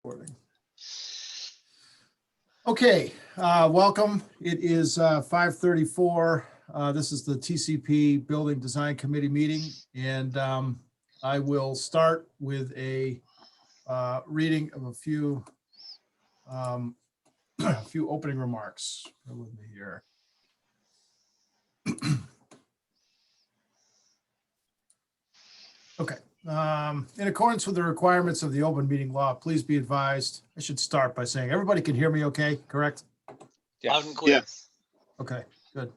Recording. Okay, welcome. It is 5:34. This is the TCP Building Design Committee meeting, and I will start with a reading of a few opening remarks. Bear with me here. Okay. In accordance with the requirements of the open meeting law, please be advised. I should start by saying everybody can hear me okay, correct? Loud and clear. Yes. Okay, good.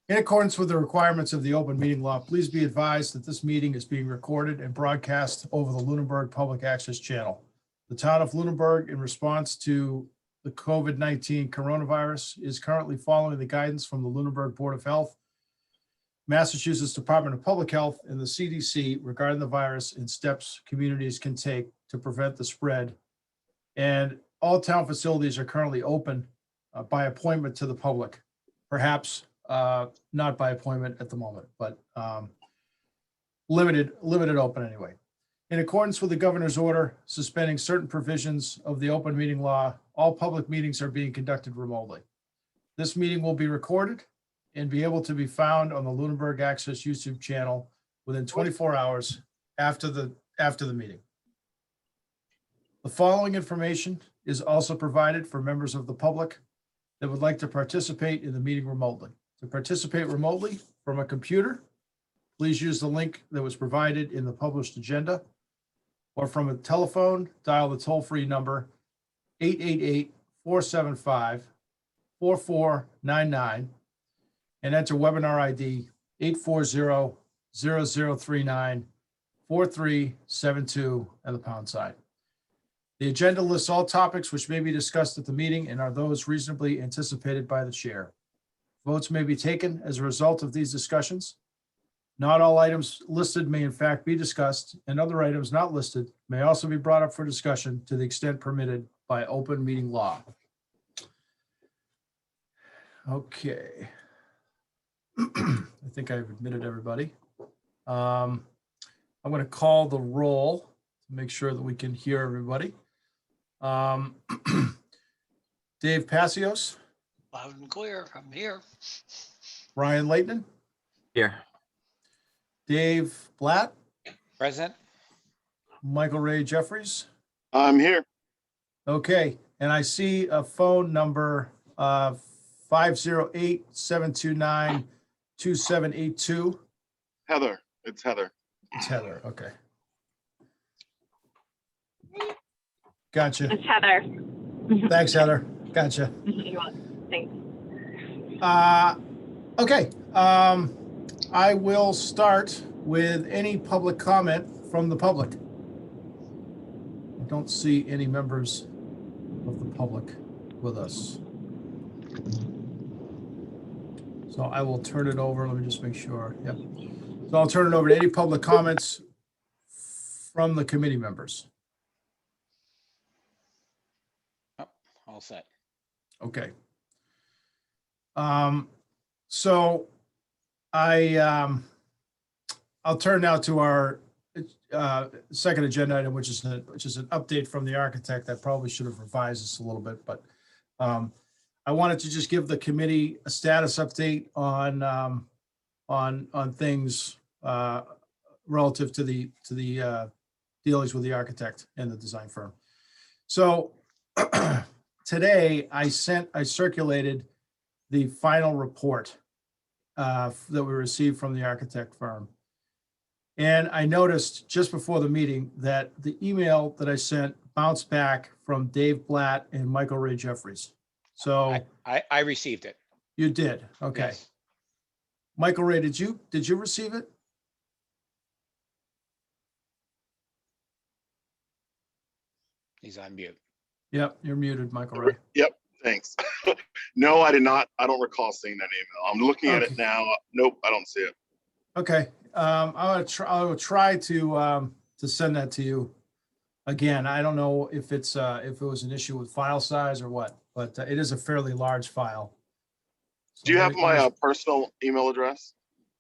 In accordance with the requirements of the open meeting law, please be advised that this meeting is being recorded and broadcast over the Lunenburg Public Access Channel. The town of Lunenburg, in response to the COVID-19 coronavirus, is currently following the guidance from the Lunenburg Board of Health, Massachusetts Department of Public Health, and the CDC regarding the virus and steps communities can take to prevent the spread. And all town facilities are currently open by appointment to the public, perhaps not by appointment at the moment, but limited open anyway. In accordance with the governor's order suspending certain provisions of the open meeting law, all public meetings are being conducted remotely. This meeting will be recorded and be able to be found on the Lunenburg Access YouTube channel within 24 hours after the meeting. The following information is also provided for members of the public that would like to participate in the meeting remotely. To participate remotely from a computer, please use the link that was provided in the published agenda, or from a telephone, dial the toll-free number 888-475-4499 and enter webinar ID 840-0039-4372 and the pound sign. The agenda lists all topics which may be discussed at the meeting and are those reasonably anticipated by the chair. Votes may be taken as a result of these discussions. Not all items listed may in fact be discussed, and other items not listed may also be brought up for discussion to the extent permitted by open meeting law. Okay. I think I've admitted everybody. I'm going to call the roll to make sure that we can hear everybody. Dave Passios. Loud and clear. I'm here. Brian Leighton. Here. Dave Blatt. Present. Michael Ray Jeffries. I'm here. Okay, and I see a phone number 508-729-2782. Heather. It's Heather. It's Heather, okay. Gotcha. It's Heather. Thanks, Heather. Gotcha. Thanks. Okay, I will start with any public comment from the public. I don't see any members of the public with us. So I will turn it over. Let me just make sure. Yep. So I'll turn it over to any public comments from the committee members. Oh, all set. Okay. So I'll turn now to our second agenda item, which is an update from the architect. I probably should have revised this a little bit, but I wanted to just give the committee a status update on things relative to the dealings with the architect and the design firm. So today I circulated the final report that we received from the architect firm. And I noticed just before the meeting that the email that I sent bounced back from Dave Blatt and Michael Ray Jeffries. So I received it. you did. Okay. Yes. Michael Ray, did you receive it? He's on mute. Yep, you're muted, Michael Ray. Yep. Thanks. No, I did not. I don't recall seeing that email. I'm looking at it now. Nope, I don't see it. Okay. I will try to send that to you again. I don't know if it was an issue with file size or what, but it is a fairly large file. So Do you have let me- my personal email address?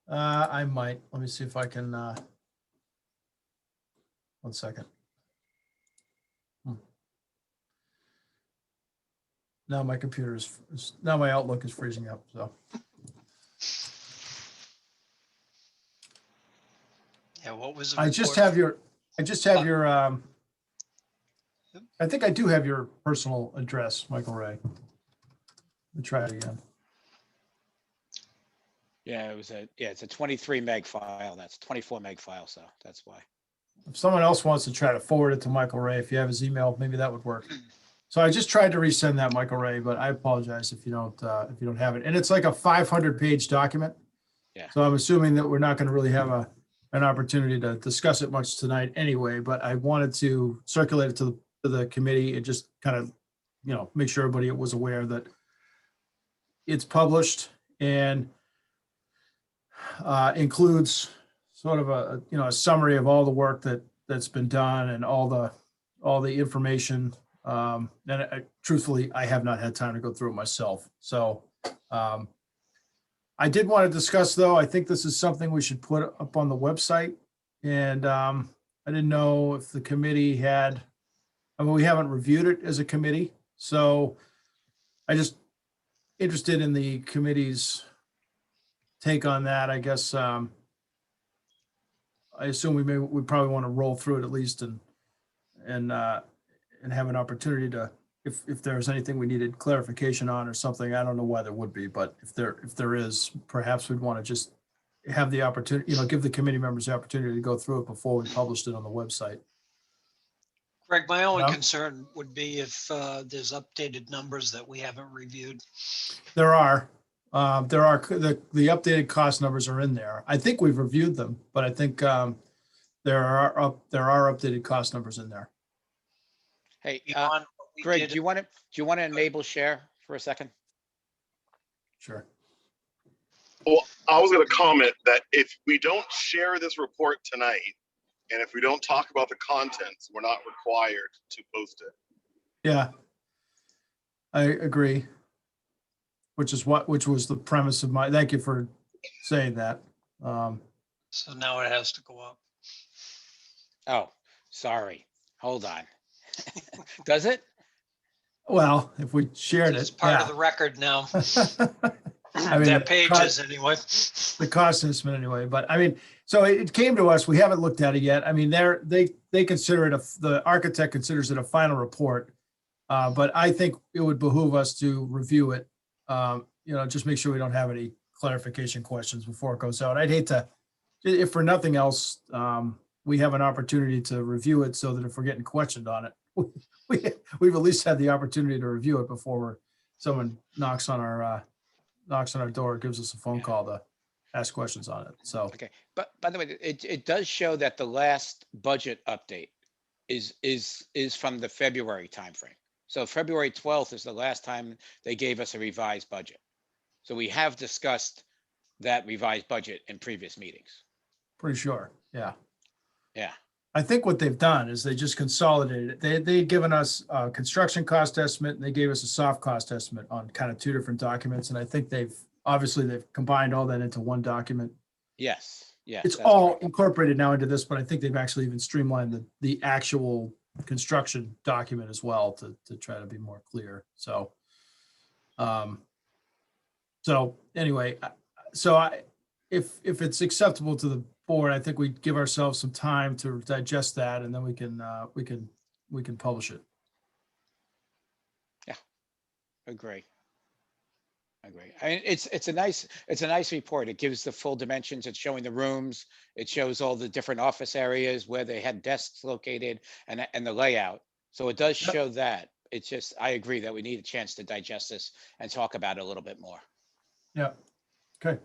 I might. Let me see if I can. 1 second. now my computer now my Outlook is freezing up, so. Yeah, what was the I just report? have your, I think I do have your personal address, Michael Ray. Let me try it again. Yeah, it's a 23 meg file. That's 24 meg file. So that's why. If someone else wants to try to forward it to Michael Ray, if you have his email, maybe that would work. So I just tried to resend that, Michael Ray, but I apologize if you don't have it. And it's like a 500-page document. Yeah. So I'm assuming that we're not going to really have an opportunity to discuss it much tonight anyway, but I wanted to circulate it to the committee and just kind of, make sure everybody was aware that it's published and includes sort of a summary of all the work that's been done and all the information. And truthfully, I have not had time to go through it myself. So I did want to discuss, though, I think this is something we should put up on the website. And I didn't know if the committee we haven't reviewed it as a committee. So I just interested in the committee's take on that. I guess I assume we probably want to roll through it at least and have an opportunity to, if there's anything we needed clarification on or something. I don't know why there would be, but if there is, perhaps we'd want to just have the opportunity, give the committee members the opportunity to go through it before we published it on the website. Greg, my only Yeah. concern would be if there's updated numbers that we haven't reviewed. There are the updated cost numbers are in there. I think we've reviewed them, but I think there are updated cost numbers in there. Hey, Beyond what we Greg, did- do you want to enable share for a second? Sure. Well, I was going to comment that if we don't share this report tonight, and if we don't talk about the contents, we're not required to post it. Yeah, I agree. Which was the premise of thank you for saying that. So now it has to go up. Oh, sorry. Hold on. Does it? Well, if we shared It's it, part yeah. of the record now. I mean, That page is anyway. the cost estimate anyway, but I mean, so it came to us, we haven't looked at it yet. I mean, they consider it the architect considers it a final report. But I think it would behoove us to review it. Just make sure we don't have any clarification questions before it goes out. I'd hate to, if for nothing else, we have an opportunity to review it so that if we're getting questioned on it, we've at least had the opportunity to review it before someone knocks on our door, gives us a phone call to ask questions on it. So, Okay. But by the way, it does show that the last budget update is from the February timeframe. So February 12th is the last time they gave us a revised budget. So we have discussed that revised budget in previous meetings. pretty sure. Yeah. Yeah. I think what they've done is they just consolidated it. They'd given us a construction cost estimate and they gave us a soft cost estimate on kind of two different documents. And I think they've combined all that into one document. Yes. Yes. It's that's all correct. incorporated now into this, but I think they've actually even streamlined the actual construction document as well to try to be more clear. So, anyway, if it's acceptable to the board, I think we give ourselves some time to digest that, and then we can publish it. Agree. I mean, it's a nice report. It gives the full dimensions. It's showing the rooms. It shows all the different office areas where they had desks located and the layout. So it does Yep. show that. It's just, I agree that we need a chance to digest this and talk about it a little bit more. Yeah. Okay.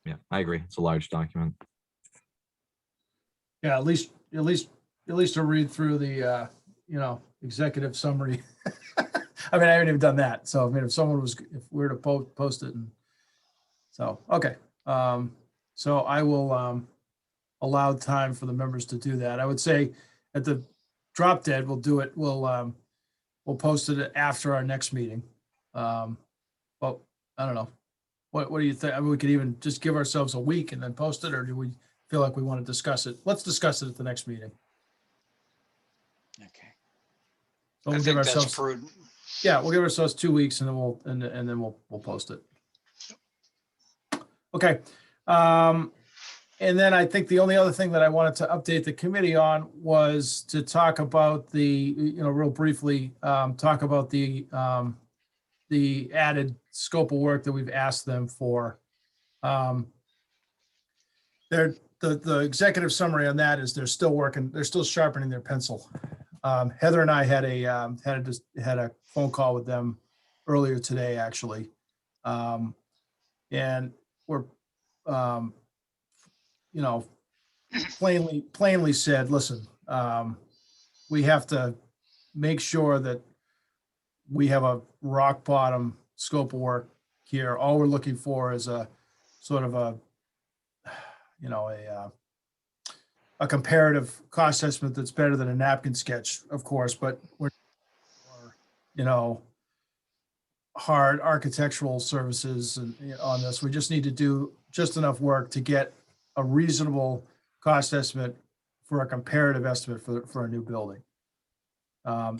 Yeah, I agree. It's a large document. Yeah. At least to read through the executive summary. I mean, I haven't even done that. So I mean, if we were to post it, and so okay. So I will allow time for the members to do that. I would say at the drop dead, we'll do it. We'll post it after our next meeting. But I don't know. What do you think? I mean, we could even just give ourselves a week and then post it, or do we feel like we want to discuss it? Let's discuss it at the next meeting. Okay. So I we'll give think that's ourselves, prudent. Yeah, we'll give ourselves 2 weeks and then we'll post it. Okay. And then I think the only other thing that I wanted to update the committee on was to talk about real briefly, talk about the added scope of work that we've asked them for. The executive summary on that is they're still working, they're still sharpening their pencil. Heather and I had a phone call with them earlier today, actually. And we're, plainly said, listen, we have to make sure that we have a rock bottom scope of work here. All we're looking for is a sort of a comparative cost estimate that's better than a napkin sketch, of course, but we're, hard architectural services and on this. We just need to do just enough work to get a reasonable cost estimate for a comparative estimate for a new building. I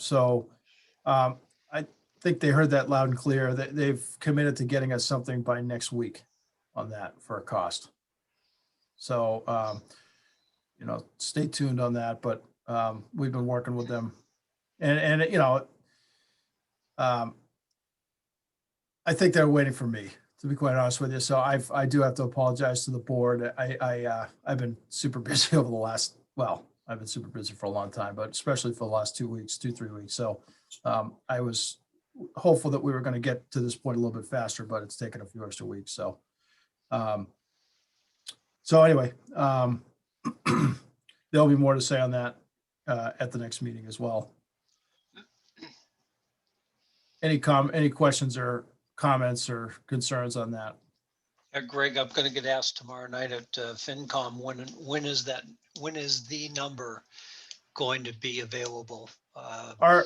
think they heard that loud and clear. They've committed to getting us something by next week on that for a cost. So, stay tuned on that, but we've been working with them and I think they're waiting for me, to be quite honest with you. So I do have to apologize to the board. I've been super busy over the last, I've been super busy for a long time, but especially for the last 2 weeks, 3 weeks. So I was hopeful that we were going to get to this point a little bit faster, but it's taken a few extra weeks. So, anyway, there'll be more to say on that at the next meeting as well. Any questions or comments or concerns on that? Greg, I'm going to get asked tomorrow night at FinCom, when is the number going to be available? Our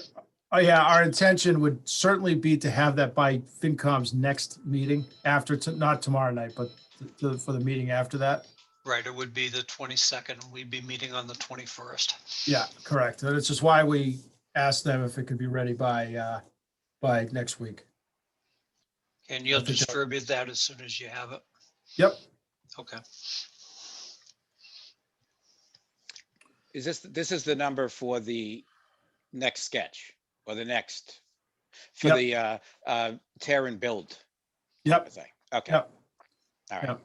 intention would certainly be to have that by FinCom's next meeting not tomorrow night, but for the meeting after that. Right, it would be the 22nd. We'd be meeting on the 21st. Yeah, correct. And it's just why we asked them if it could be ready by next week. And you'll distribute that as soon as you have it? Yep. Okay. This is the number for the next sketch or the next for the tear and build? Yep. Thing. Okay. Yep. All right. Yep.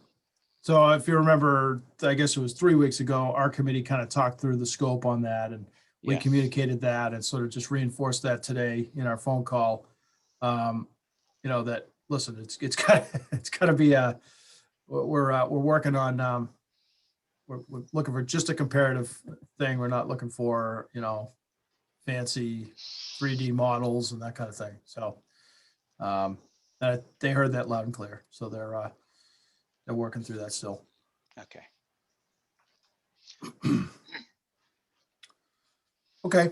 So if you remember, I guess it was 3 weeks ago, our committee kind of talked through the scope on that, and we communicated that and sort of just reinforced that today in our phone call. That listen, it's got to be we're working on we're looking for just a comparative thing. We're not looking for fancy 3D models and that kind of thing. So they heard that loud and clear. So they're working through that still. Okay. Okay.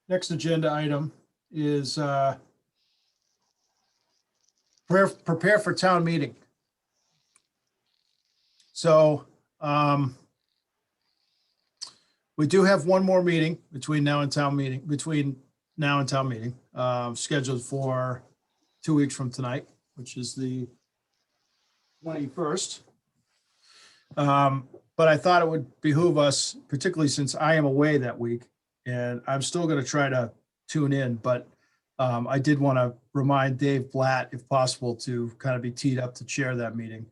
Next agenda item is prepare for town meeting. So we do have one more meeting between now and town meeting, scheduled for 2 weeks from tonight, which is the 21st. But I thought it would behoove us, particularly since I am away that week, and I'm still going to try to tune in, but I did want to remind Dave Blatt, if possible, to kind of be teed up to chair that meeting.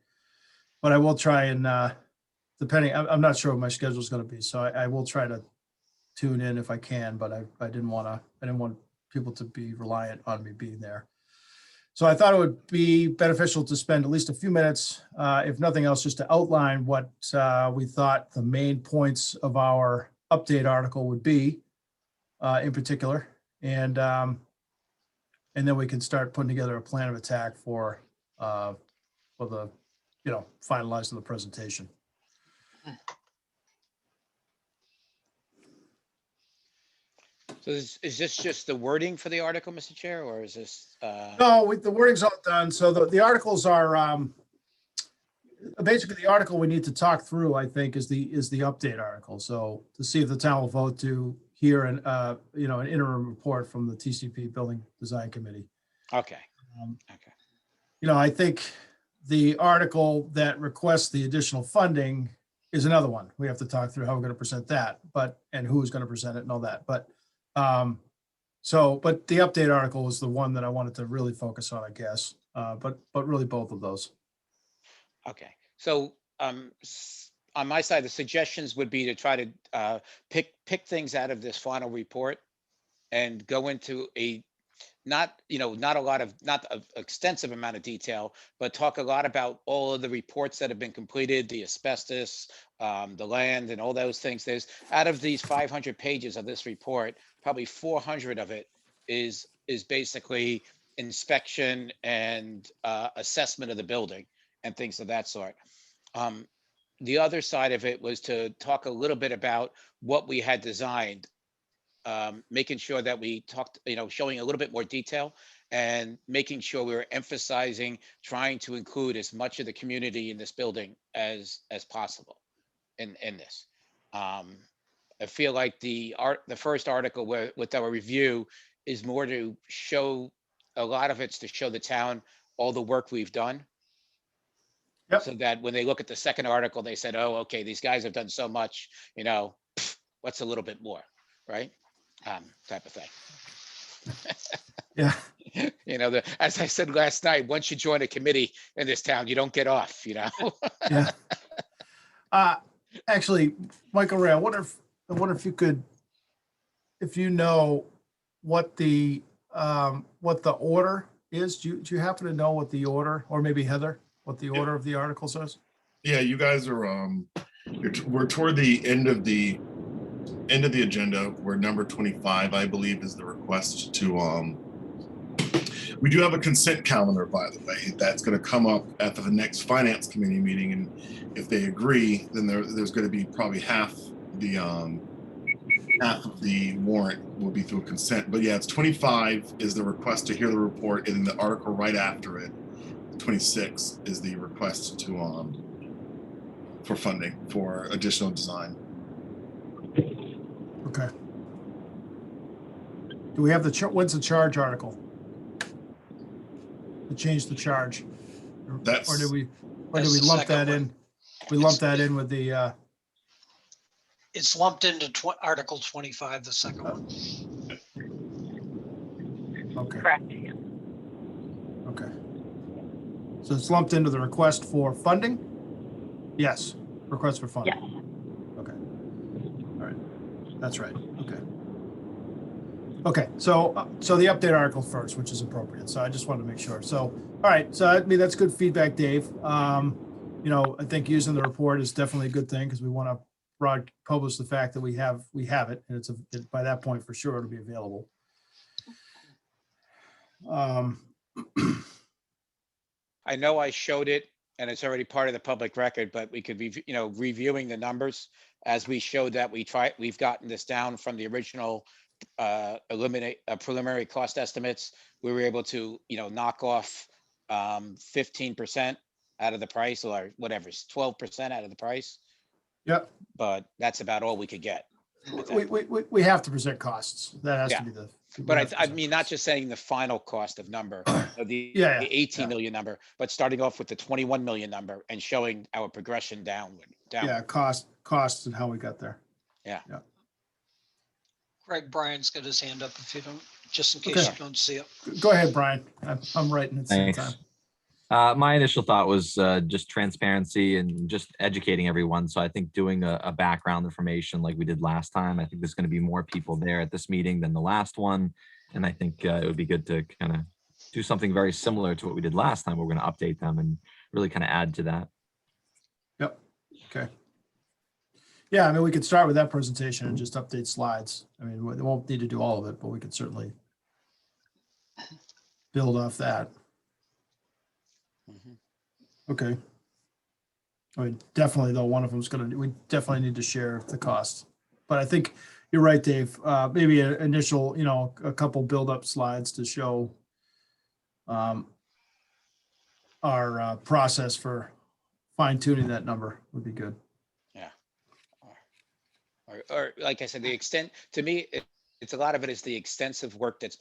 But I will try and, I'm not sure what my schedule is going to be, so I will try to tune in if I can, but I didn't want people to be reliant on me being there. So I thought it would be beneficial to spend at least a few minutes, if nothing else, just to outline what we thought the main points of our update article would be, in particular, and then we can start putting together a plan of attack for the finalizing the presentation. So is this just the wording for the article, Mr. Chair, or is this? No, the wording's all done. So the articles are, basically the article we need to talk through, I think, is the update article. So to see if the town will vote to hear an interim report from the TCP Building Design Committee. Okay, okay. I think the article that requests the additional funding is another one. We have to talk through how we're going to present that, and who's going to present it and all that. But the update article is the one that I wanted to really focus on, I guess. But really both of those. Okay, so on my side, the suggestions would be to try to pick things out of this final report and go into not an extensive amount of detail, but talk a lot about all of the reports that have been completed, the asbestos, the land, and all those things. There's, out of these 500 pages of this report, probably 400 of it is basically inspection and assessment of the building and things of that sort. The other side of it was to talk a little bit about what we had designed, making sure that we talked, showing a little bit more detail and making sure we were emphasizing, trying to include as much of the community in this building as possible in this. I feel like the first article with our review is more to show, a lot of it's to show the town all the work we've done. Yep. So that when they look at the second article, they said, oh, okay, these guys have done so much, what's a little bit more, right? Type of thing. Yeah. As I said last night, once you join a committee in this town, you don't get off, Yeah. Actually, Michael Ray, I wonder if you could, if you know what the order is. Do you happen to know what the order, or maybe Heather, what the order of the article says? Yeah, you guys are we're toward the end of the agenda, where number 25, I believe, is the request to we do have a consent calendar, by the way, that's going to come up at the next finance committee meeting, and if they agree, then there's going to be probably half of the warrant will be through consent. But yeah, it's 25 is the request to hear the report, and then the article right after it, 26, is the request to for funding for additional design. Okay. Do we have when's the charge article? To change the charge? Or did we That's the lump second that one. in? We lumped that in with the, It's lumped into Article 25, the second one. okay, Correct. okay. So it's lumped into the request for funding? Yes, request for funding. Yes. Okay. All right. That's right. Okay. Okay. So the update article first, which is appropriate. So I just wanted to make sure. So, all right. So I mean, that's good feedback, Dave. I think using the report is definitely a good thing, because we want to publish the fact that we have it, and it's by that point for sure it'll be available. I know I showed it and it's already part of the public record, but we could be, reviewing the numbers as we showed that we've gotten this down from the original preliminary cost estimates. We were able to, knock off 15% out of the price, or whatever, 12% out of the price. Yep. But that's about all we could get. We have to present costs. That has to be the. But I mean, not just saying the final cost of number, the 18 million number, but starting off with the 21 million number and showing our progression downward. Yeah, costs and how we got there. Yeah. Greg Bryan's got his hand up if you don't, just in case Okay. you don't see it. Go ahead, Brian. I'm writing at the same time. Thanks. My initial thought was just transparency and just educating everyone. So I think doing a background information like we did last time, I think there's going to be more people there at this meeting than the last one. And I think it would be good to kind of do something very similar to what we did last time. We're going to update them and really kind of add to that. Yep. Okay. Yeah, I mean, we could start with that presentation and just update slides. I mean, we won't need to do all of it, but we could certainly build off that. Okay. I mean, definitely though, one of them's we definitely need to share the cost. But I think you're right, Dave. Maybe an initial, a couple build-up slides to show our process for fine tuning that number would be good. Or like I said, the extent, to me, it's a lot of it is the extensive work that's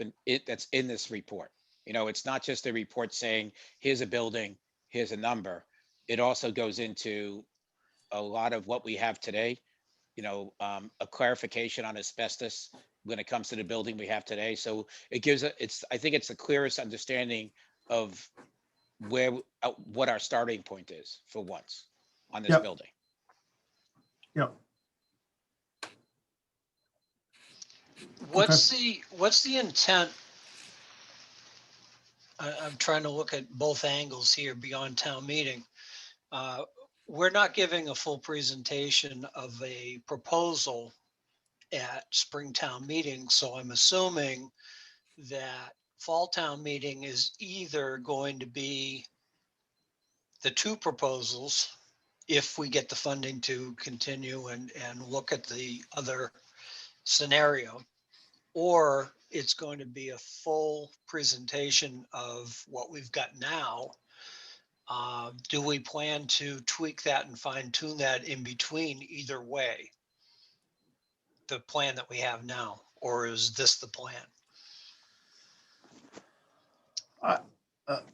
in this report. You know, it's not just a report saying, here's a building, here's a number. It also goes into a lot of what we have today, you know, a clarification on asbestos when it comes to the building we have today. So it gives I think it's the clearest understanding of what our starting point is for once on this Yep. building. Yep. What's the intent? I'm trying to look at both angles here beyond town meeting. We're not giving a full presentation of a proposal at Springtown meeting, so I'm assuming that Fall Town meeting is either going to be the two proposals, if we get the funding to continue and look at the other scenario, or it's going to be a full presentation of what we've got now. Do we plan to tweak that and fine tune that in between either way? The plan that we have now, or is this the plan?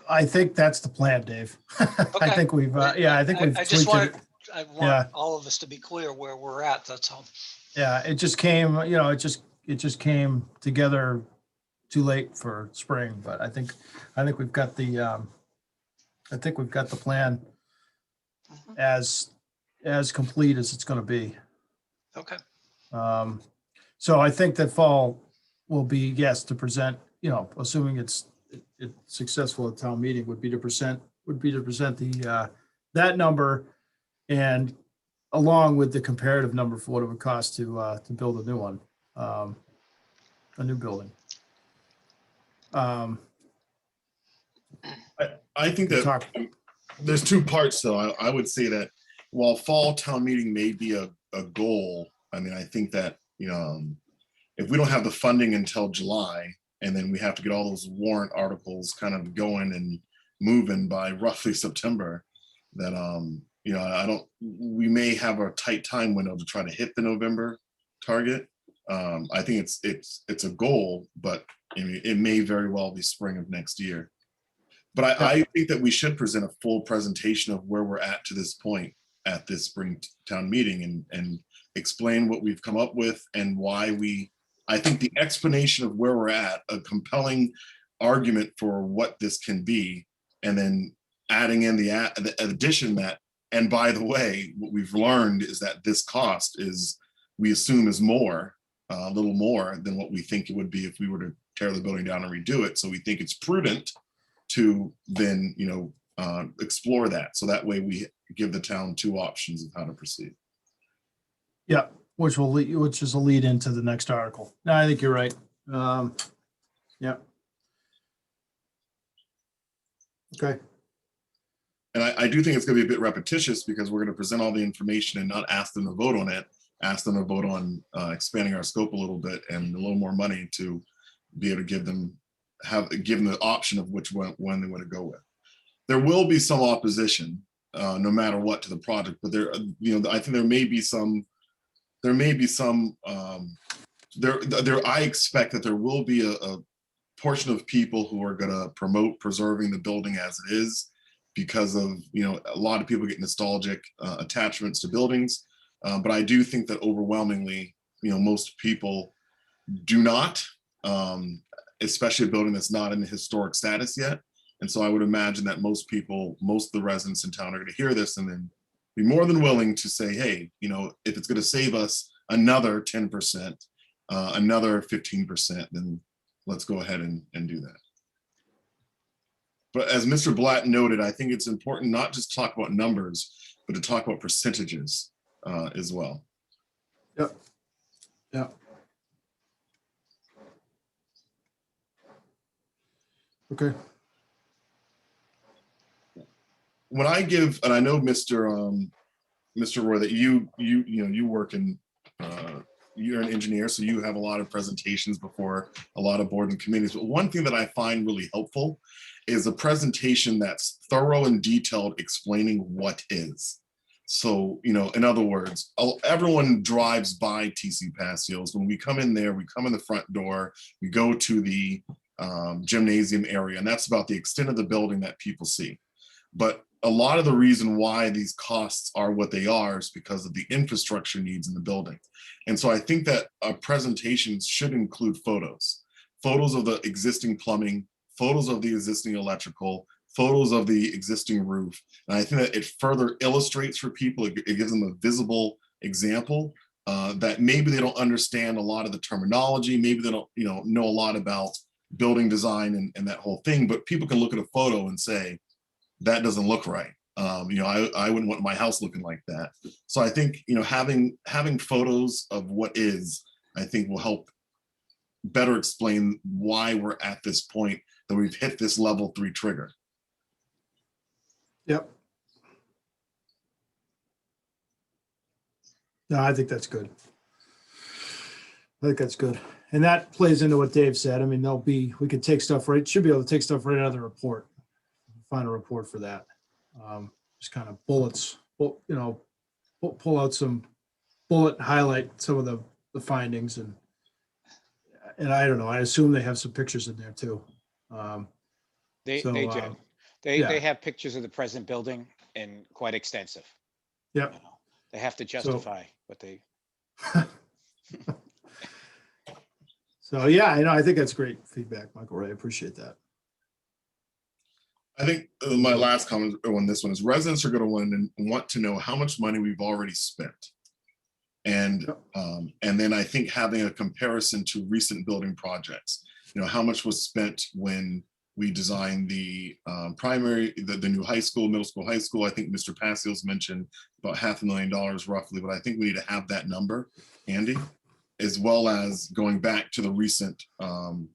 I think that's the plan, Dave. I Okay. think we've, I think we've I just tweaked it. I Yeah. want all of us to be clear where we're at, that's all. Yeah, it just came, it just came together too late for spring, but I think we've got the, I think we've got the plan Mhm. as complete as it's going to be. Okay, So I think that fall will be, yes, to present, assuming it's successful at town meeting, would be to present the, that number, and along with the comparative number for what it would cost to build a new one, a new building. I think We that talk- there's two parts though. I would say that while fall town meeting may be a goal, I mean, I think that, if we don't have the funding until July, and then we have to get all those warrant articles kind of going and moving by roughly September, that, we may have a tight time window to try to hit the November target. I think it's a goal, but it may very well be spring of next year. But I think that we should present a full presentation of where we're at to this point at this spring town meeting, and explain what we've come up with and why I think the explanation of where we're at, a compelling argument for what this can be, and then adding in the addition that, and by the way, what we've learned is that this cost we assume is a little more than what we think it would be if we were to tear the building down and redo it. So we think it's prudent to then, explore that. So that way we give the town two options of how to proceed. Yeah, which is a lead into the next article. No, I think you're right. Yeah. Okay. And I do think it's going to be a bit repetitious, because we're going to present all the information and not ask them to vote on it, ask them to vote on expanding our scope a little bit and a little more money to be able to give them the option of which one they want to go with. There will be some opposition, no matter what, to the project, but I think there may be some. I expect that there will be a portion of people who are going to promote preserving the building as it is, because of, a lot of people get nostalgic attachments to buildings. But I do think that overwhelmingly, most people do not, especially a building that's not in historic status yet. And so I would imagine that most of the residents in town are going to hear this and then be more than willing to say, hey, if it's going to save us another 10%, another 15%, then let's go ahead and do that. But as Mr. Blatt noted, I think it's important not just to talk about numbers, but to talk about percentages as well. Yep. Yeah. Okay. When I give, and I know Mr. Roy, that you work in, you're an engineer, so you have a lot of presentations before a lot of boards and committees. But one thing that I find really helpful is a presentation that's thorough and detailed, explaining what is. So, you know, in other words, everyone drives by TC Passios. When we come in there, we come in the front door, we go to the gymnasium area, and that's about the extent of the building that people see. But a lot of the reason why these costs are what they are is because of the infrastructure needs in the building. And so I think that a presentation should include photos of the existing plumbing, photos of the existing electrical, photos of the existing roof. And I think that it further illustrates for people, it gives them a visible example that maybe they don't understand a lot of the terminology, maybe they don't, you know a lot about building design and that whole thing, but people can look at a photo and say, that doesn't look right. You know, I wouldn't want my house looking like that. So I think, you know, having photos of what is, I think will help better explain why we're at this point, that we've hit this level 3 trigger. Yep. No, I think that's good. I think that's good. And that plays into what Dave said. I mean, we could take stuff right, should be able to take stuff right out of the report. Find a report for that. Just kind of bullets, you know, pull out some bullet, highlight some of the findings and I don't know, I assume they have some pictures in there too. They So, do. yeah. They have pictures of the present building and quite extensive. Yep. You know, they have to justify what they. So yeah, I know. I think that's great feedback, Michael. Ray, I appreciate that. I think my last comment on this one is residents are going to want to know how much money we've already spent. And then I think having a comparison to recent building projects, you know, how much was spent when we designed the the new high school, middle school, high school. I think Mr. Passios mentioned about $500,000 roughly, but I think we need to have that number, Andy, as well as going back to the recent, you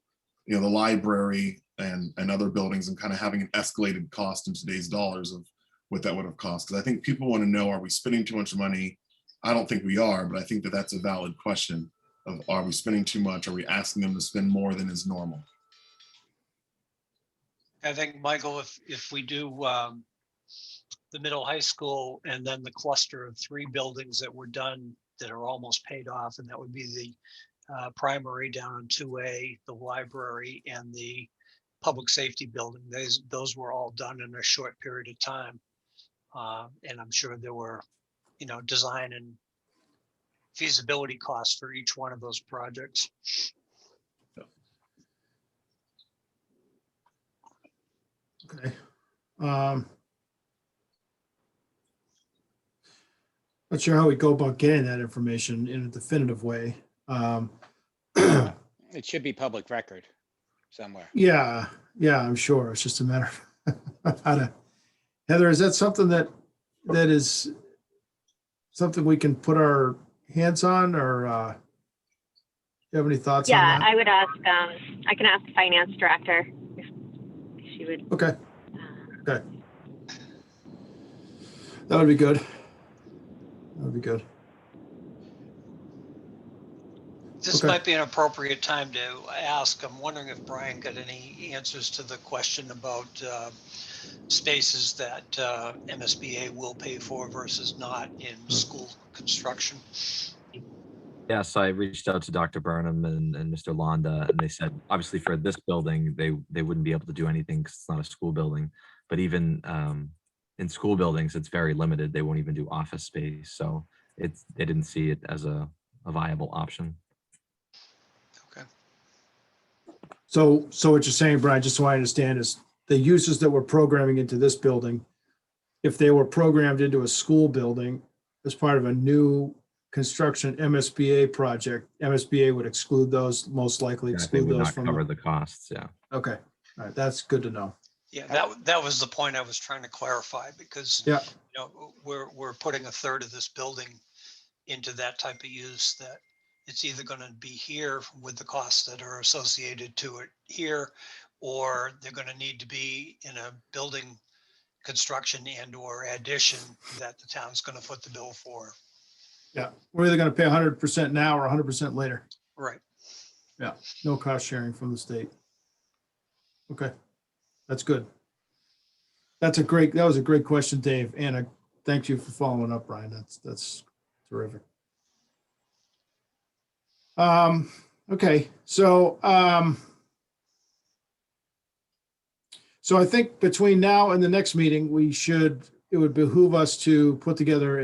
know, the library and other buildings and kind of having an escalated cost in today's dollars of what that would have cost. Because I think people want to know, are we spending too much money? I don't think we are, but I think that that's a valid question of, are we spending too much? Are we asking them to spend more than is normal? I think, Michael, if we do the middle high school and then the cluster of 3 buildings that were done that are almost paid off, and that would be the primary down on 2A, the library, and the public safety building. Those were all done in a short period of time. And I'm sure there were, you know, design and feasibility costs for each one of those projects. Okay. Not sure how we go about getting that information in a definitive way. It should be public record somewhere. Yeah, I'm sure. It's just a matter of how to. Heather, is that something that is something we can put our hands on, or you have any thoughts on Yeah, that? I would ask, I can ask the finance director if she would. Okay. Okay. That would be good. That would be good. This Okay. might be an appropriate time to ask. I'm wondering if Brian got any answers to the question about spaces that MSBA will pay for versus not in school construction. Yes, I reached out to Dr. Burnham and Mr. Londa, and they said, obviously for this building, they wouldn't be able to do anything because it's not a school building. But even in school buildings, it's very limited. They won't even do office space. So they didn't see it as a viable option. Okay. So what you're saying, Brian, just so I understand, is the uses that we're programming into this building, if they were programmed into a school building as part of a new construction MSBA project, MSBA would exclude those, most likely Yeah, they exclude would those not from. cover the costs. Yeah. Okay, all right, that's good to know. Yeah, that was the point I was trying to clarify, because Yeah, you know, we're putting a third of this building into that type of use, that it's either going to be here with the costs that are associated to it here, or they're going to need to be in a building construction and or addition that the town's going to foot the bill for. yeah, we're either going to pay 100% now or 100% later. Right. Yeah, no cost sharing from the state. Okay, That's good. That was a great question, Dave. And thank you for following up, Brian. That's terrific. Okay, so I think between now and the next meeting, it would behoove us to put together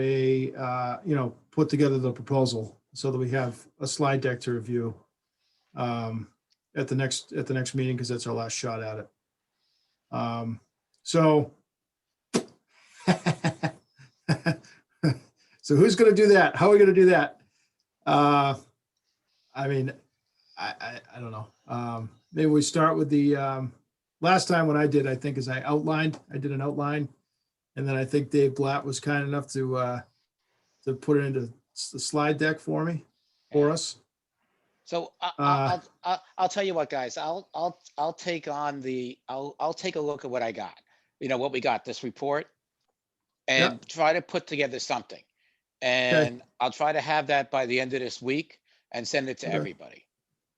put together the proposal so that we have a slide deck to review at the next meeting, because that's our last shot at it. So who's going to do that? How are we going to do that? I mean, I don't know. Maybe we start with the last time when I did, I think, is I did an outline, and then I think Dave Blatt was kind enough to put it into the slide deck for us. So I'll tell you what, guys, I'll take on I'll take a look at what I got, what we got, this report, and try to put together something. And I'll try to have that by the end of this week and send it to everybody.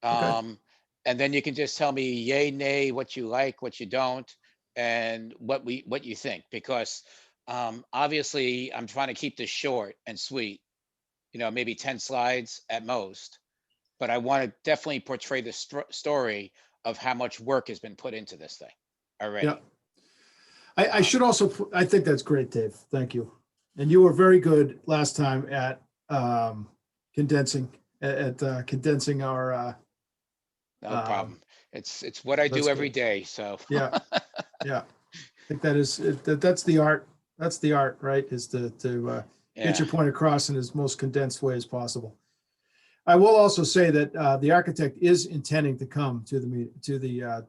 And then you can just tell me yay, nay, what you like, what you don't, and what you think, because obviously I'm trying to keep this short and sweet, maybe 10 slides at most, but I want to definitely portray the story of how much work has been put into this thing already. Yeah. I should also, I think that's great, Dave. Thank you. And you were very good last time at condensing our. No problem. It's what I do every day. So yeah. I think that's the art. That's the art, right? Is to get your point across in as most condensed way as possible. I will also say that the architect is intending to come to the meeting, to the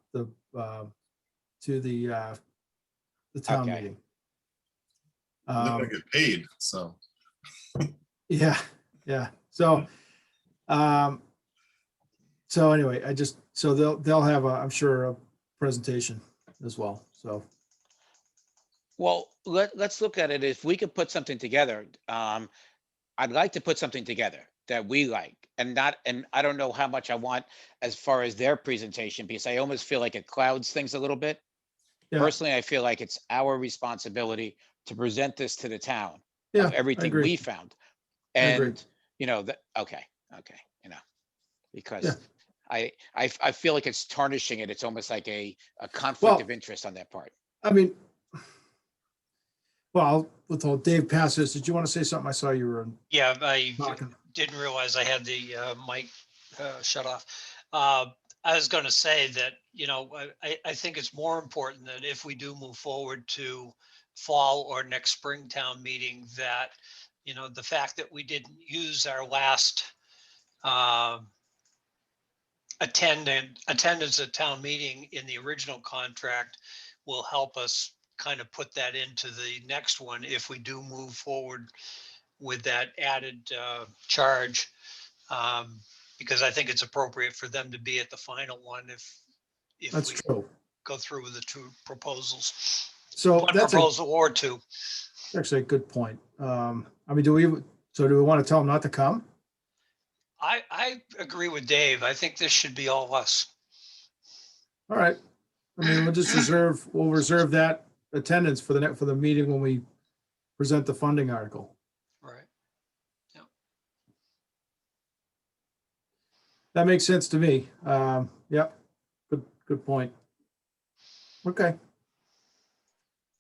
town meeting. I'm not gonna get paid, so. Yeah. So anyway, they'll have I'm sure a presentation as well. So. Well, let's look at it. If we could put something together, I'd like to put something together that we like, and I don't know how much I want as far as their presentation, because I almost feel like it clouds things a little bit. Yeah. Personally, I feel like it's our responsibility to present this to the town Yeah, of everything I agree. we found. I agree. And okay, because I feel like it's tarnishing it. It's almost like a conflict of interest on that part. I mean, well, with all Dave passes, did you want to say something? I saw you were Yeah, I talking. didn't realize I had the mic shut off. I was going to say that, I think it's more important that if we do move forward to fall or next spring town meeting, that, the fact that we didn't use our last attendance at town meeting in the original contract will help us kind of put that into the next one if we do move forward with that added charge, because I think it's appropriate for them to be at the final one if That's we true. go through with the two proposals. So One that's proposal or two. actually a good point. I mean, do we want to tell them not to come? I agree with Dave. I think this should be all us. All right. I mean, we'll reserve that attendance for the meeting when we present the funding article. Right. Yeah. That makes sense to me. Yep. Good point. Okay.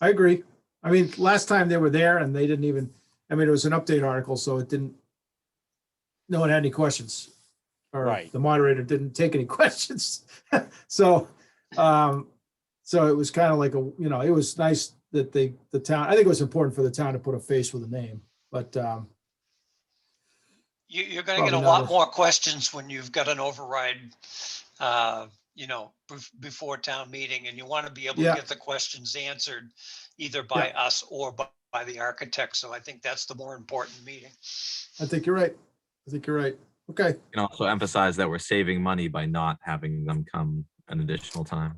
I agree. I mean, last time they were there and they didn't even, it was an update article, so no one had any questions. Or Right. The moderator didn't take any questions. So it was kind of like it was nice that the town, I think it was important for the town to put a face with a name, but You're going to get a lot more questions when you've got an override, before town meeting, and you want to be able to get the questions answered either by us or by the architect. So I think that's the more important meeting. I think you're right. Okay. You can also emphasize that we're saving money by not having them come an additional time.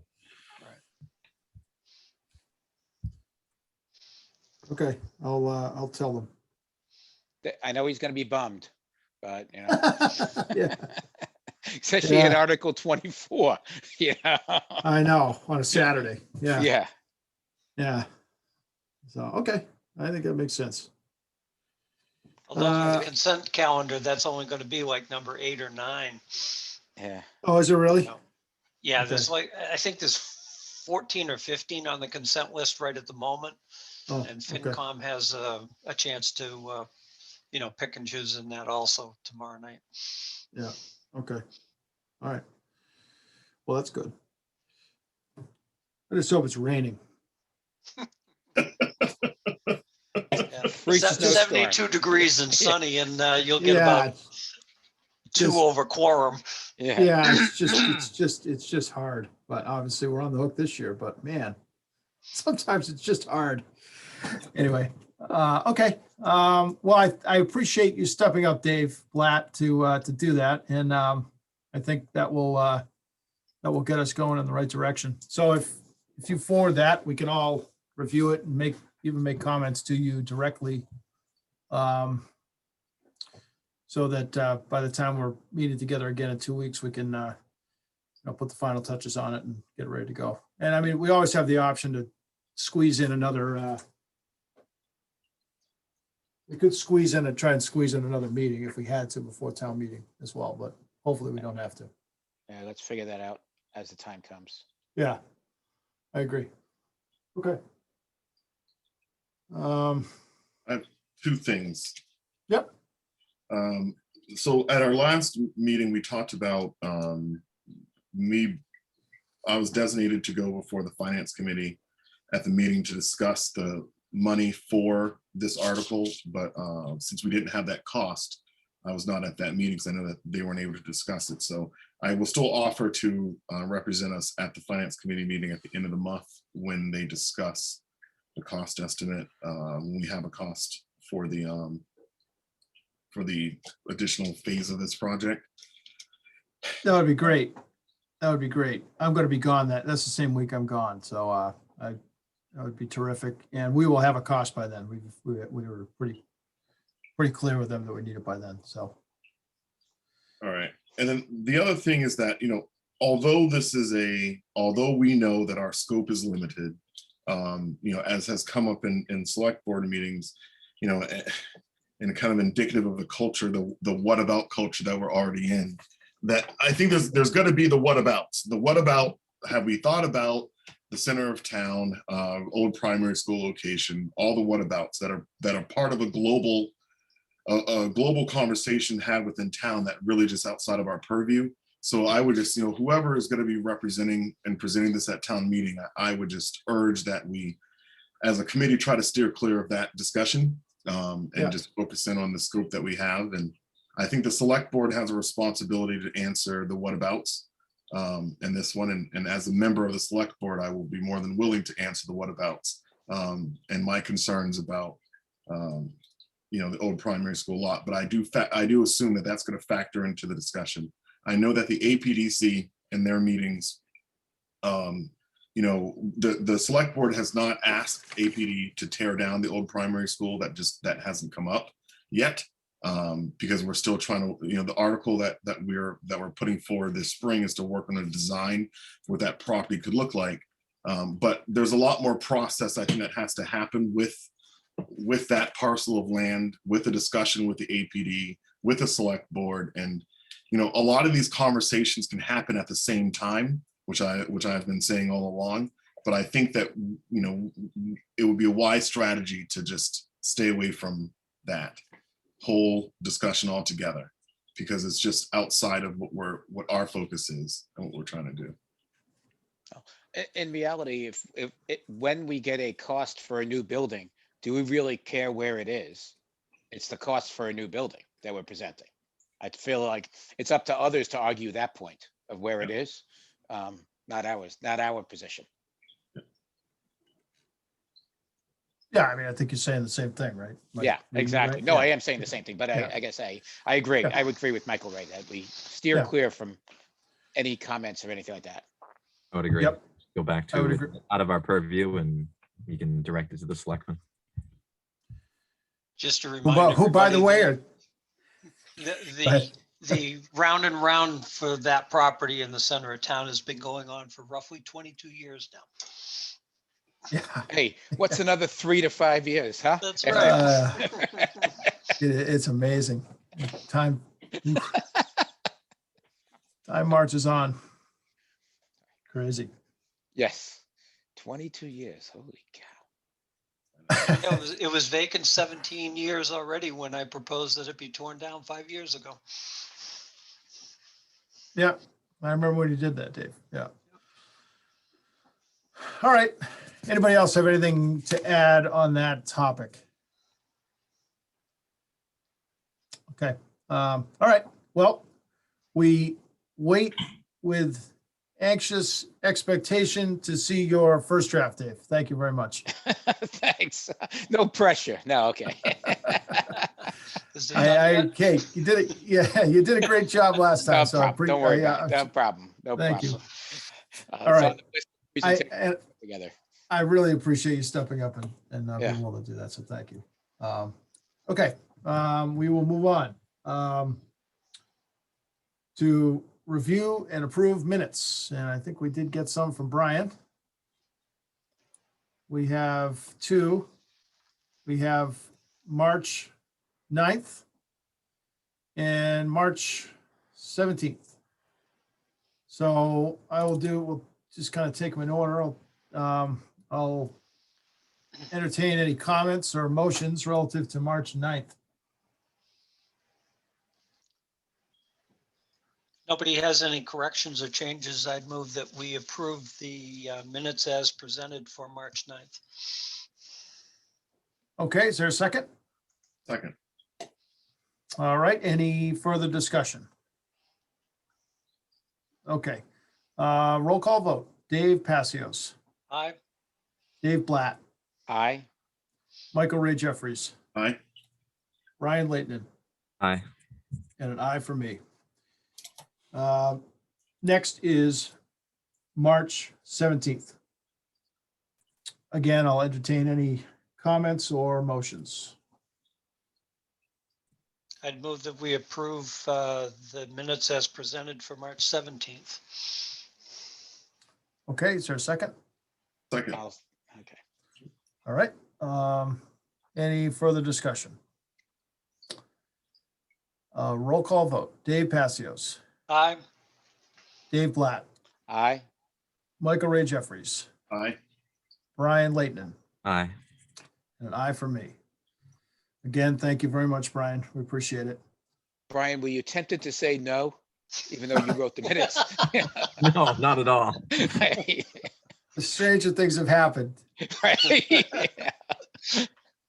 Okay. I'll tell them. I know he's going to be bummed, but Yeah. especially at Yeah. Article 24. Yeah. I know, on a Saturday. Yeah, Yeah. yeah. So, okay, I think that makes sense. Although on the Uh, consent calendar, that's only going to be like number 8 or 9. Yeah. Oh, is it really? No. Yeah, Okay. there's like, I think there's 14 or 15 on the consent list right at the moment. Oh, And okay. FinCom has a chance to, pick and choose in that also tomorrow night. Yeah, okay. All right. Well, that's good. I just hope it's raining. Yeah. Free snowstorm. 72 degrees and sunny, and you'll get Yeah, about it's 2 just- over quorum. Yeah. yeah, it's just hard. But obviously we're on the hook this year, but man, sometimes it's just hard. Anyway, okay. Well, I appreciate you stepping up, Dave Blatt, to do that. And I think that will get us going in the right direction. So if you forward that, we can all review it and even make comments to you directly. So that by the time we're meeting together again in 2 weeks, we can put the final touches on it and get ready to go. And I mean, we always have the option to squeeze in another. We could try and squeeze in another meeting if we had to before town meeting as well, but hopefully we don't have to. Yeah. Let's figure that out as the time comes. Yeah, I agree. Okay. Two things. Yep. So at our last meeting, we talked about I was designated to go before the finance committee at the meeting to discuss the money for this article, but since we didn't have that cost, I was not at that meeting because I know that they weren't able to discuss it. So I will still offer to represent us at the finance committee meeting at the end of the month when they discuss the cost estimate, when we have a cost for the additional phase of this project. That would be great. That would be great. I'm going to be gone. That's the same week I'm gone. So that would be terrific. And we will have a cost by then. We were pretty clear with them that we need it by then. So. All right. And then the other thing is that, although we know that our scope is limited, as has come up in select board meetings, and kind of indicative of the culture, the what about culture that we're already in, that I think there's going to be the what abouts. The what about, have we thought about the center of town, old primary school location, all the what abouts that are part of a global conversation had within town that really just outside of our purview. So I would just, whoever is going to be representing and presenting this at town meeting, I would just urge that we, as a committee, try to steer clear of that discussion. And just focus in on the scope that we have. And I think the select board has a responsibility to answer the what abouts in this one. And as a member of the select board, I will be more than willing to answer the what abouts and my concerns about, the old primary school lot. But I do assume that that's going to factor into the discussion. I know that the APDC in their meetings, the select board has not asked APD to tear down the old primary school. That hasn't come up yet because we're still trying to, the article that we're putting forward this spring is to work on a design for what that property could look like. But there's a lot more process I think that has to happen with that parcel of land, with the discussion with the APD, with the select board. And, a lot of these conversations can happen at the same time, which I've been saying all along. But I think that, it would be a wise strategy to just stay away from that whole discussion altogether, because it's just outside of what our focus is and what we're trying to do. In reality, when we get a cost for a new building, do we really care where it is? It's the cost for a new building that we're presenting. I feel like it's up to others to argue that point of where it is, not ours, not our position. Yeah, I mean, I think you're saying the same thing, right? Like, Yeah, maybe, exactly. right? No, I Yeah. am saying the same thing, but Yeah. I guess I agree. Yeah. I would agree with Michael, right, that we steer Yeah. clear from any comments or anything like that. I would agree. Yep. Go back I would to agree. out of our purview and we can direct it to the selectmen. Just to Who, remind by the way, everybody, Go ahead. The round and round for that property in the center of town has been going on for roughly 22 years now. Yeah, Hey, what's another 3 to 5 years, huh? That's right. it's amazing. Time, oof. Time marches on. Crazy. Yes, 22 years, holy cow. It was vacant 17 years already when I proposed that it be torn down 5 years ago. Yeah, I remember when you did that, Dave. Yeah. All right. Anybody else have anything to add on that topic? Okay. All right. Well, we wait with anxious expectation to see your first draft, Dave. Thank you very much. Thanks. No pressure. No, okay. Is it done yet? Okay, you did it. Yeah, you did a great job last time. No So problem. Don't worry yeah, about it. No problem. No thank you. problem. All right. Presentation together. I really appreciate you stepping up and Yeah. being able to do that. So thank you. Okay, we will move on to review and approve minutes. And I think we did get some from Brian. We have two. We have March 9th and March 17th. So we'll just kind of take them in order. I'll entertain any comments or motions relative to March 9th. Nobody has any corrections or changes. I'd move that we approve the minutes as presented for March 9th. Okay, is there a second? Second. All right, any further discussion? Okay, roll call vote. Dave Passios, Aye. Dave Blatt, Aye. Michael Ray Jeffries, Aye. Ryan Leighton, Aye. and an aye for me. Next is March 17th. Again, I'll entertain any comments or motions. I'd move that we approve the minutes as presented for March 17th. Okay, is there a second? Second. Okay. All right. Any further discussion? Roll call vote. Dave Passios, Aye. Dave Blatt, Aye. Michael Ray Jeffries, Aye. Brian Leighton, Aye. and an aye for me. Again, thank you very much, Brian. We appreciate it. Brian, were you tempted to say no, even though you wrote the minutes? No, not at all. Right. Stranger things have happened. Right.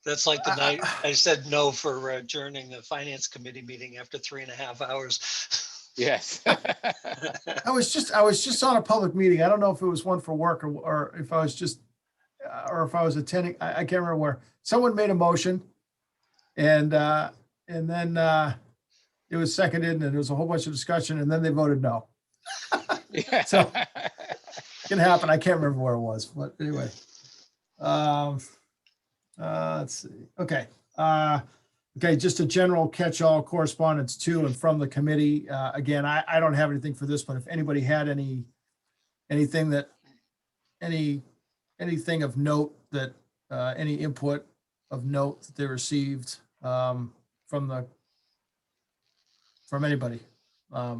That's like the night I said no for adjourning the finance committee meeting after 3.5 hours. Yes. I was just on a public meeting. I don't know if it was one for work or if I was just, or if I was attending. I can't remember where. Someone made a motion and then it was seconded and there was a whole bunch of discussion and then they voted no. Yeah. So it can happen. I can't remember where it was, but anyway. Let's see. Okay. Okay, just a general catch-all correspondence to and from the committee. Again, I don't have anything for this, but if anybody had anything of note that any input of note that they received from anybody,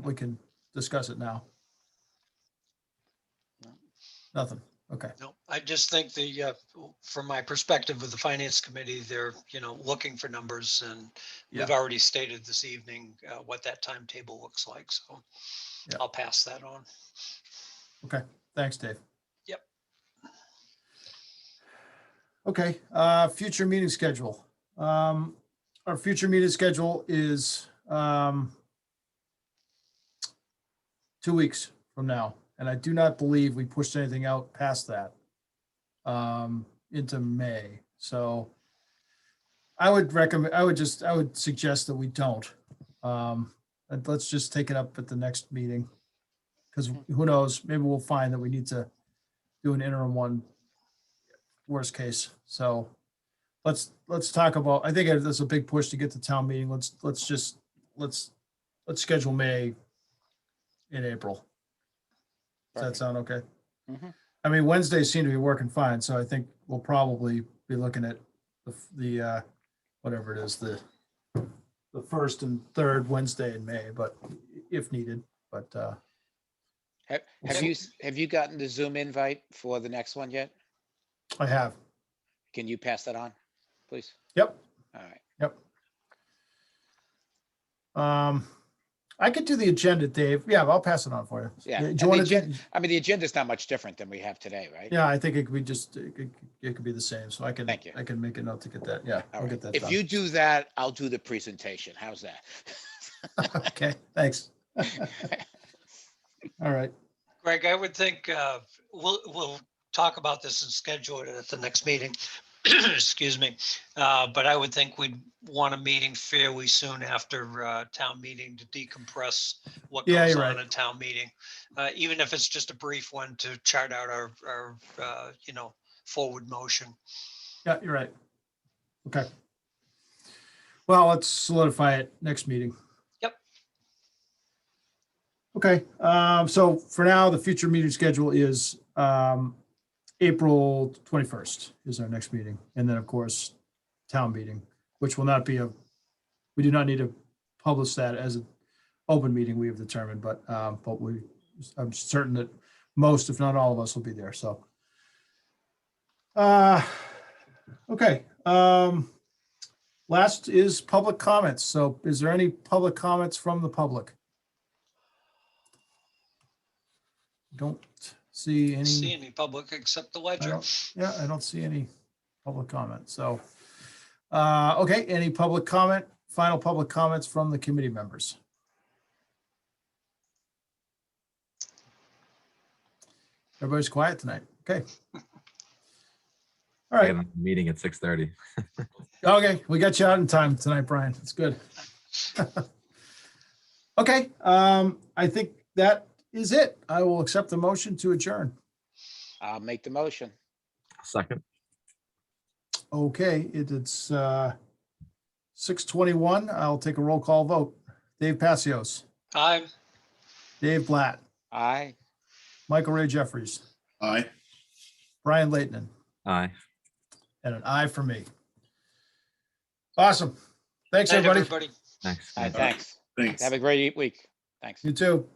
we can discuss it now. Nothing. Okay. No, I just think from my perspective with the finance committee, they're, looking for numbers and we've Yeah. already stated this evening what that timetable looks like. So Yeah. I'll pass that on. Okay. Thanks, Dave. Yep. Okay, future meeting schedule. Our future meeting schedule is 2 weeks from now. And I do not believe we pushed anything out past that into May. So I would suggest that we don't. And let's just take it up at the next meeting. Because who knows, maybe we'll find that we need to do an interim one, worst case. So let's talk about, I think there's a big push to get to town meeting. Let's let's schedule May in April. Does that Perfect. sound okay? Mhm. I mean, Wednesdays seem to be working fine, so I think we'll probably be looking at whatever it is, the first and third Wednesday in May, but if needed, but Have you gotten the Zoom invite for the next one yet? I have. Can you pass that on, please? Yep. All right. Yep. I could do the agenda, Dave. Yeah, I'll pass it on for you. Yeah. Do and you the want to agen- do? I mean, the agenda's not much different than we have today, right? Yeah, I think it could be just, it could be the same. So I can, Thank you. I can make a note to get that. Yeah, All I'll right. get that If done. you do that, I'll do the presentation. How's that? Okay, thanks. All right. Greg, I would think we'll talk about this and schedule it at the next meeting. Excuse me. But I would think we'd want a meeting fairly soon after town meeting to decompress what Yeah, goes you're on right. at town meeting. Even if it's just a brief one to chart out our forward motion. Yeah, you're right. Okay. Well, let's solidify it next meeting. Yep. Okay, so for now, the future meeting schedule is April 21st is our next meeting. And then, of course, town meeting, which will not be we do not need to publish that as an open meeting, we have determined, but I'm certain that most, if not all of us will be there, so. Okay, last is public comments. So is there any public comments from the public? Don't see any. See any public except the ledger. I don't see any public comment. So, okay, any public comment, final public comments from the committee members? Everybody's quiet tonight. Okay. All I right. got a meeting at 6:30. Okay, we got you out in time tonight, Brian. That's good. Okay, I think that is it. I will accept the motion to adjourn. I'll make the motion. Second. Okay, it's 6:21. I'll take a roll call vote. Dave Passios, Aye. Dave Blatt, Aye. Michael Ray Jeffries, Aye. Brian Leighton, Aye. and an aye for me. Awesome. Thanks, Night, everybody. everybody. Thanks. All right, thanks. Thanks. Have a great week. Thanks. You too.